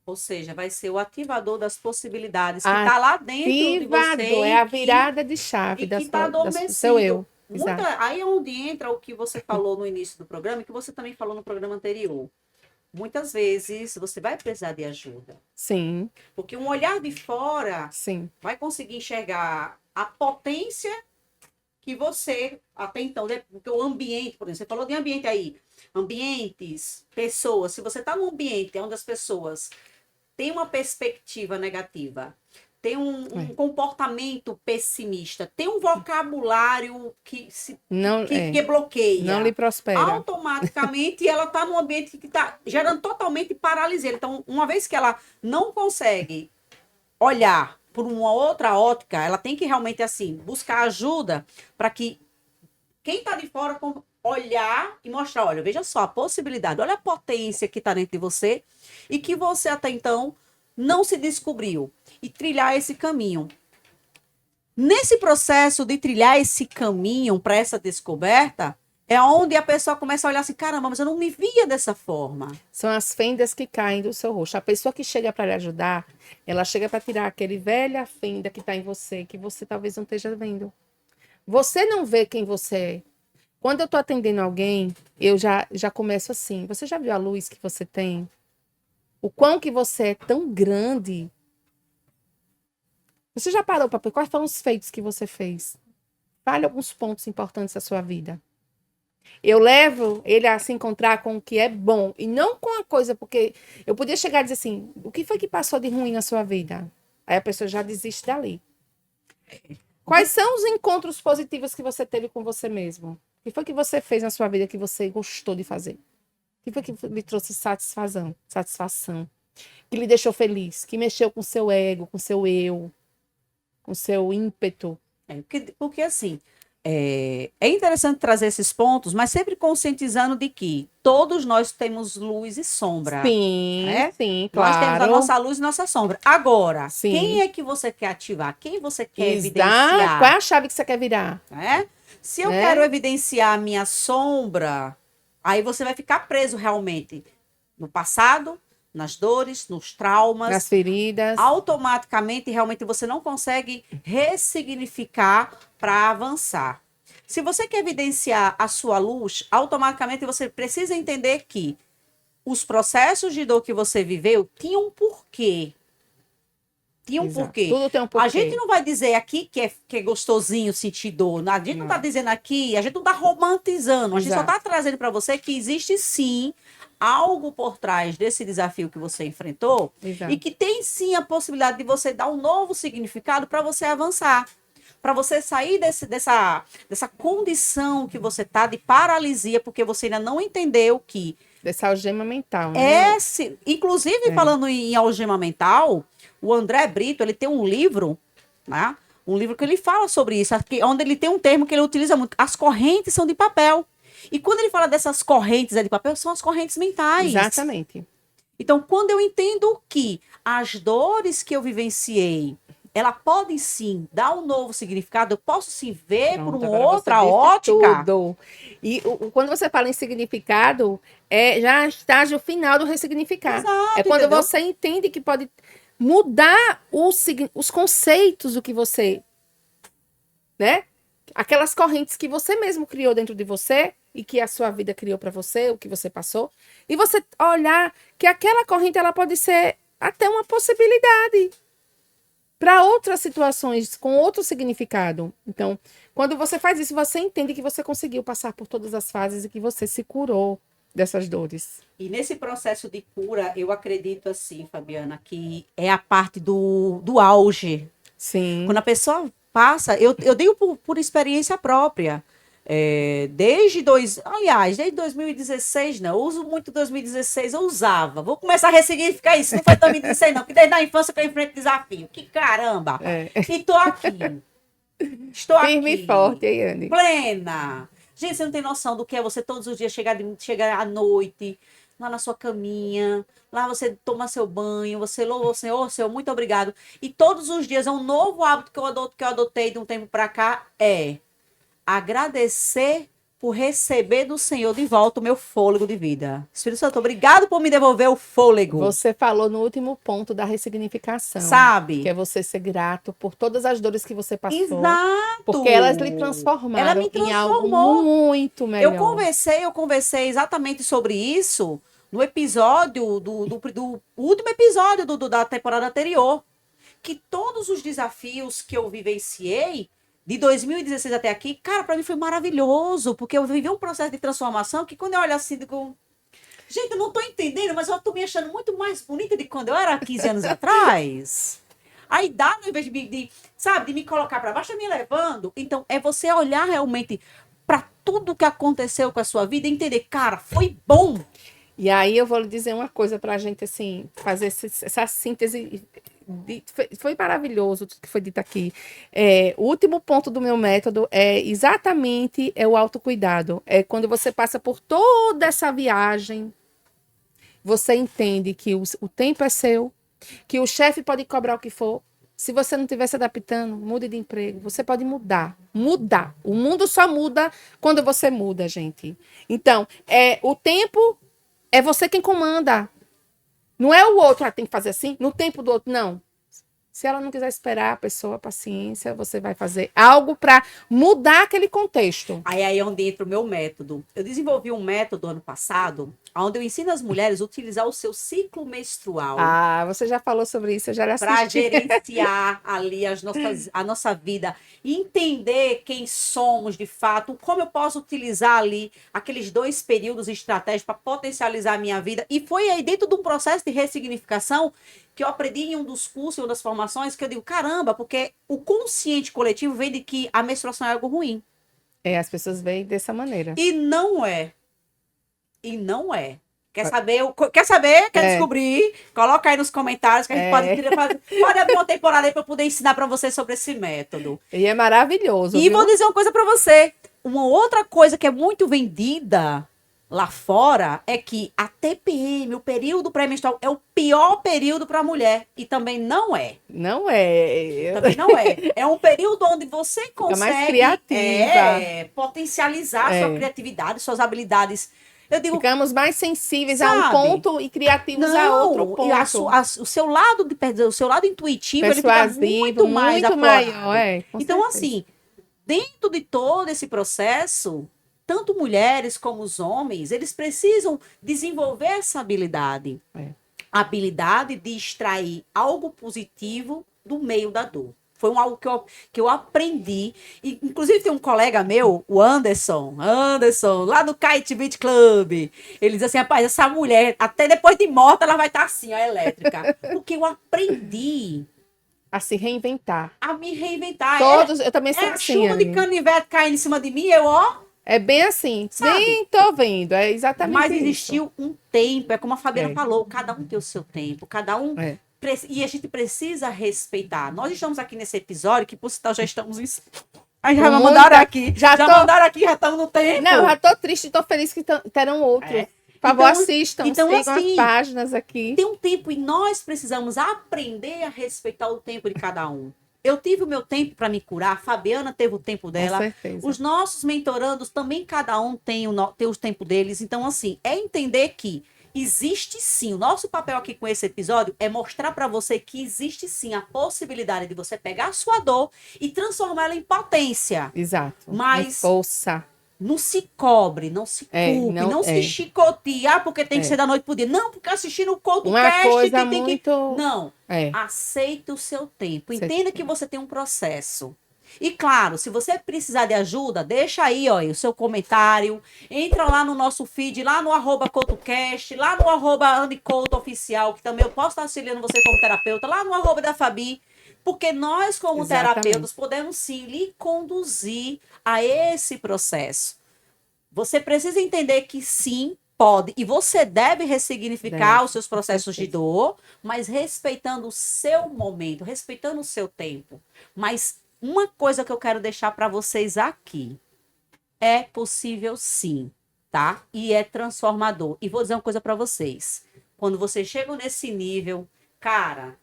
Ou seja, vai ser o ativador das possibilidades que está lá dentro de você. É a virada de chave do seu eu. Aí é onde entra o que você falou no início do programa e que você também falou no programa anterior. Muitas vezes você vai precisar de ajuda. Sim. Porque um olhar de fora Sim. vai conseguir enxergar a potência que você, até então, porque o ambiente, por exemplo, você falou de ambiente aí, ambientes, pessoas, se você está num ambiente onde as pessoas têm uma perspectiva negativa, tem um comportamento pessimista, tem um vocabulário que bloqueia. Não lhe prospera. Automaticamente ela está num ambiente que está gerando totalmente paralisia. Então, uma vez que ela não consegue olhar por uma outra ótica, ela tem que realmente assim buscar ajuda para que quem está de fora olhar e mostrar, olha, veja só a possibilidade, olha a potência que está dentro de você e que você até então não se descobriu, e trilhar esse caminho. Nesse processo de trilhar esse caminho para essa descoberta, é onde a pessoa começa a olhar assim, caramba, mas eu não me via dessa forma. São as fendas que caem do seu rosto. A pessoa que chega para lhe ajudar, ela chega para tirar aquele velha fenda que está em você, que você talvez não esteja vendo. Você não vê quem você é. Quando eu estou atendendo alguém, eu já começo assim. Você já viu a luz que você tem? O quão que você é tão grande. Você já parou para ver quais foram os feitos que você fez? Fale alguns pontos importantes da sua vida. Eu levo ele a se encontrar com o que é bom e não com a coisa, porque eu podia chegar e dizer assim, o que foi que passou de ruim na sua vida? Aí a pessoa já desiste dali. Quais são os encontros positivos que você teve com você mesmo? O que foi que você fez na sua vida que você gostou de fazer? O que foi que lhe trouxe satisfação? Que lhe deixou feliz? Que mexeu com seu ego, com seu eu, com seu ímpeto? Porque assim, é interessante trazer esses pontos, mas sempre conscientizando de que todos nós temos luz e sombra. Sim, né? Sim, claro. Nós temos a nossa luz e nossa sombra. Agora, sim. Quem é que você quer ativar? Quem você quer evidenciar? Qual é a chave que você quer virar? Se eu quero evidenciar a minha sombra, aí você vai ficar preso realmente no passado, nas dores, nos traumas, Nas feridas. automaticamente realmente você não consegue ressignificar para avançar. Se você quer evidenciar a sua luz, automaticamente você precisa entender que os processos de dor que você viveu tinham um porquê. Tinha um Exato. porquê. Tudo tem um porquê. A gente não vai dizer aqui que é gostosinho sentir dor. A gente não está dizendo aqui, a gente não está romantizando. A gente só Exato. está trazendo para você que existe sim algo por trás desse desafio que você enfrentou Exato. e que tem sim a possibilidade de você dar um novo significado para você avançar. Para você sair dessa condição que você está de paralisia, porque você ainda não entendeu que Dessa algema mental, né? inclusive, falando em algema mental, o André Brito, ele tem um livro, né? Um livro que ele fala sobre isso, onde ele tem um termo que ele utiliza muito. As correntes são de papel. E quando ele fala dessas correntes de papel, são as correntes mentais. Exatamente. Então, quando eu entendo que as dores que eu vivenciei, ela pode sim dar um novo significado, eu posso sim ver por Pronto, uma agora você outra disse ótica. tudo. E quando você fala em significado, é já estágio final do ressignificar. Exato, É quando entendeu? você entende que pode mudar os conceitos do que você, né? Aquelas correntes que você mesmo criou dentro de você e que a sua vida criou para você, o que você passou, e você olhar que aquela corrente ela pode ser até uma possibilidade para outras situações com outro significado. Então, quando você faz isso, você entende que você conseguiu passar por todas as fases e que você se curou dessas dores. E nesse processo de cura, eu acredito assim, Fabiana, que é a parte do auge. Sim. Quando a pessoa passa, eu digo por experiência própria. Desde 2016, não, eu uso muito 2016, eu usava. Vou começar a ressignificar isso, não foi 2016 não, porque desde a infância que eu enfrento desafio. Que caramba! E tô aqui. Estou Firme aqui. e forte, hein, Anne? Plena. Gente, você não tem noção do que é você todos os dias chegar à noite, lá na sua caminha, lá você toma seu banho, você louva o Senhor, Senhor, muito obrigado. E todos os dias é um novo hábito que eu adotei de um tempo para cá, agradecer por receber do Senhor de volta o meu fôlego de vida. Espírito Santo, obrigado por me devolver o fôlego. Você falou no último ponto da ressignificação. Sabe? Que é você ser grato por todas as dores que você passou. Exato. Porque elas lhe transformaram Ela me em algo transformou. muito melhor. Eu conversei exatamente sobre isso no episódio, do último episódio da temporada anterior. Que todos os desafios que eu vivenciei, de 2016 até aqui, cara, para mim foi maravilhoso, porque eu vivi um processo de transformação que quando eu olho assim, digo, gente, eu não tô entendendo, mas eu tô me achando muito mais bonita de quando eu era 15 anos atrás. A idade, ao invés de me colocar para baixo, tá me levando. Então, é você olhar realmente para tudo que aconteceu com a sua vida e entender, cara, foi bom. E aí eu vou lhe dizer uma coisa para a gente, assim, fazer essa síntese. Foi maravilhoso tudo que foi dito aqui. O último ponto do meu método é exatamente o autocuidado. É quando você passa por toda essa viagem, você entende que o tempo é seu, que o chefe pode cobrar o que for. Se você não estiver se adaptando, mude de emprego. Você pode mudar. Mudar. O mundo só muda quando você muda, gente. Então, o tempo é você quem comanda. Não é o outro, tem que fazer assim, no tempo do outro, não. Se ela não quiser esperar a pessoa, paciência, você vai fazer algo para mudar aquele contexto. Aí é onde entra o meu método. Eu desenvolvi um método ano passado, onde eu ensino as mulheres a utilizar o seu ciclo menstrual. Ah, você já falou sobre isso, eu já assisti. Para gerenciar ali a nossa vida. E entender quem somos de fato, como eu posso utilizar ali aqueles 2 períodos estratégicos para potencializar a minha vida. E foi aí dentro de um processo de ressignificação que eu aprendi em um dos cursos, em uma das formações, que eu digo, caramba, porque o consciente coletivo vem de que a menstruação é algo ruim. As pessoas veem dessa maneira. E não é. E não é. Quer saber? Quer descobrir? Coloca aí nos comentários que a gente pode abrir uma temporada aí para eu poder ensinar para você sobre esse método. E é maravilhoso. E vou dizer uma coisa para você. Uma outra coisa que é muito vendida lá fora é que a TPM, o período pré-menstrual, é o pior período para a mulher. E também não é. Não é. Também não é. É um período onde você consegue mais criativa. Potencializar sua criatividade, suas habilidades Eu digo, ficamos mais sensíveis a um sabe? ponto e criativos a outro ponto. O seu lado o seu lado intuitivo, ele fica muito mais maior, Então, certeza. assim, dentro de todo esse processo, tanto mulheres como os homens, eles precisam desenvolver essa habilidade. A habilidade de extrair algo positivo do meio da dor. Foi algo que eu aprendi. E, inclusive, tem um colega meu, o Anderson, lá do Kite Beach Club. Ele diz assim, rapaz, essa mulher, até depois de morta, ela vai estar assim, ó, elétrica. Porque eu aprendi a se reinventar. A me reinventar. Eu também sou assim. Chuva de canivete caindo em cima de mim, eu, ó. É bem assim. Sabe? Nem tô vendo. É exatamente Mas isso. existiu um tempo, é como a Fabiana falou, cada um tem o seu tempo, cada um... E a gente precisa respeitar. Nós estamos aqui nesse episódio, que por sinal já estamos em... Já mandaram aqui. Já mandaram aqui, já estamos no tempo. Não, já tô triste e tô feliz que terão outros. Por favor, assistam, sigam assim, as páginas aqui. Tem um tempo e nós precisamos aprender a respeitar o tempo de cada um. Eu tive o meu tempo para me curar, a Fabiana teve o tempo dela. Com certeza. Os nossos mentorandos também, cada um tem o tempo deles. Então, assim, é entender que existe sim. O nosso papel aqui com esse episódio é mostrar para você que existe sim a possibilidade de você pegar a sua dor e transformá-la em potência. Exato. Mas força. Não se cobre, não se culpe, não se chicoteie. Porque tem que ser da noite pro dia. Não, porque assistindo o CoutoCast... Uma coisa muito... Não, aceita o seu tempo. Entenda que você tem um processo. E claro, se você precisar de ajuda, deixa aí, ó, o seu comentário. Entra lá no nosso feed, lá no @CoutoCast, lá no @AniCoutoOficial, que também eu posso estar auxiliando você como terapeuta, lá no @da Fabi. Porque nós, como terapeutas, podemos sim lhe conduzir a esse processo. Você precisa entender que sim, pode, e você deve ressignificar os seus processos de dor, mas respeitando o seu momento, respeitando o seu tempo. Mas uma coisa que eu quero deixar para vocês aqui, é possível sim, tá? E é transformador. E vou dizer uma coisa para vocês. Quando vocês chegam nesse nível, cara...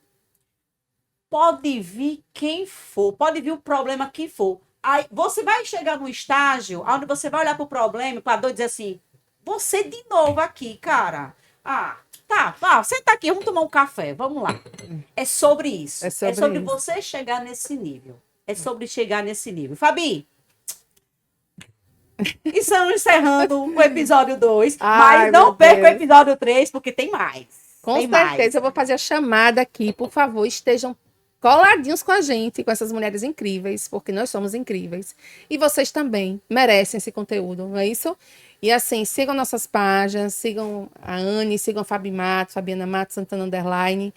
Pode vir quem for, pode vir o problema que for. Aí você vai chegar num estágio onde você vai olhar para o problema, para a dor e dizer assim, você de novo aqui, cara. Senta aqui, vamos tomar um café, vamos lá. É sobre isso. É sobre você chegar nesse nível. É sobre chegar nesse nível. Fabi, estamos encerrando o episódio 2, mas não perca o episódio 3, porque tem mais. Com certeza, eu vou fazer a chamada aqui, por favor, estejam coladinhos com a gente, com essas mulheres incríveis, porque nós somos incríveis. E vocês também merecem esse conteúdo, não é isso? E assim, sigam nossas páginas, sigam a Anne, sigam a Fabi Matos, Fabiana Matos, Santana Underline.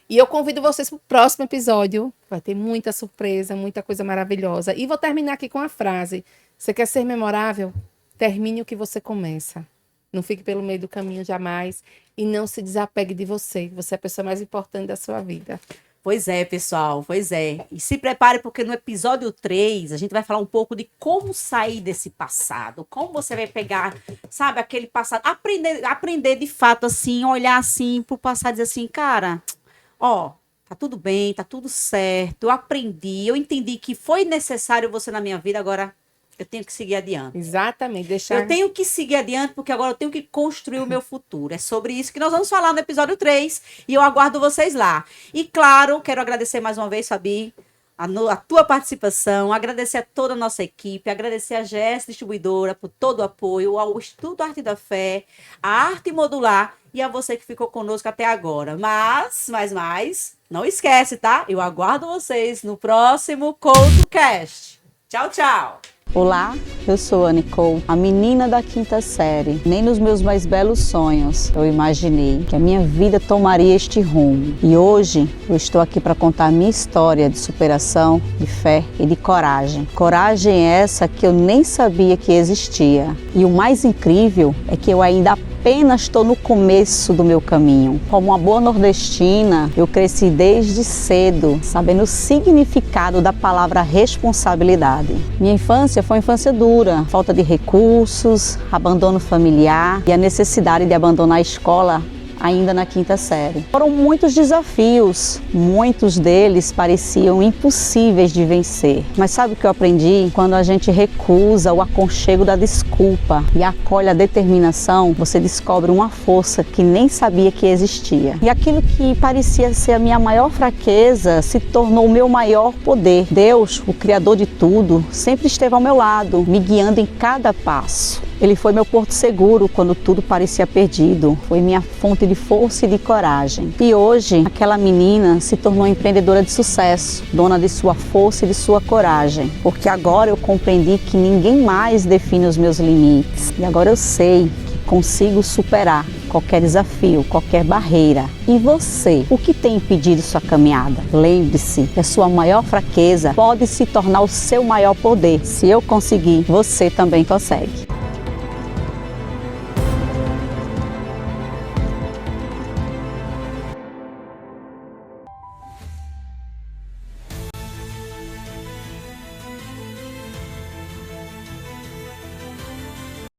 E eu convido vocês para o próximo episódio. Vai ter muita surpresa, muita coisa maravilhosa. E vou terminar aqui com a frase. Você quer ser memorável? Termine o que você começa. Não fique pelo meio do caminho jamais. E não se desapegue de você. Você é a pessoa mais importante da sua vida. Pois é, pessoal, pois é. E se prepare, porque no episódio 3, a gente vai falar um pouco de como sair desse passado. Como você vai pegar, sabe, aquele passado. Aprender de fato, assim, olhar assim pro passado e dizer assim, cara, ó, tá tudo bem, tá tudo certo. Eu aprendi, eu entendi que foi necessário você na minha vida, agora eu tenho que seguir adiante. Exatamente. Eu tenho que seguir adiante, porque agora eu tenho que construir o meu futuro. É sobre isso que nós vamos falar no episódio 3. E eu aguardo vocês lá. E claro, quero agradecer mais uma vez, Fabi, a tua participação. Agradecer a toda a nossa equipe. Agradecer a GS Distribuidora por todo o apoio. Ao Instituto Arte da Fé. A Arte Modular. E a você que ficou conosco até agora. Mas, não esquece, tá? Eu aguardo vocês no próximo CoutoCast. Tchau, tchau. Olá, eu sou a Nicole, a menina da 5ª série. Nem nos meus mais belos sonhos eu imaginei que a minha vida tomaria este rumo. E hoje eu estou aqui para contar a minha história de superação, de fé e de coragem. Coragem essa que eu nem sabia que existia. E o mais incrível é que eu ainda apenas estou no começo do meu caminho. Como uma boa nordestina, eu cresci desde cedo, sabendo o significado da palavra responsabilidade. Minha infância foi uma infância dura, falta de recursos, abandono familiar e a necessidade de abandonar a escola ainda na quinta série. Foram muitos desafios, muitos deles pareciam impossíveis de vencer. Mas sabe o que eu aprendi? Quando a gente recusa o aconchego da desculpa e acolhe a determinação, você descobre uma força que nem sabia que existia. E aquilo que parecia ser a minha maior fraqueza se tornou o meu maior poder. Deus, o Criador de tudo, sempre esteve ao meu lado, me guiando em cada passo. Ele foi meu porto seguro quando tudo parecia perdido. Foi minha fonte de força e de coragem. E hoje, aquela menina se tornou empreendedora de sucesso, dona de sua força e de sua coragem. Porque agora eu compreendi que ninguém mais define os meus limites. E agora eu sei que consigo superar qualquer desafio, qualquer barreira. E você, o que tem impedido sua caminhada? Lembre-se que a sua maior fraqueza pode se tornar o seu maior poder. Se eu conseguir, você também consegue.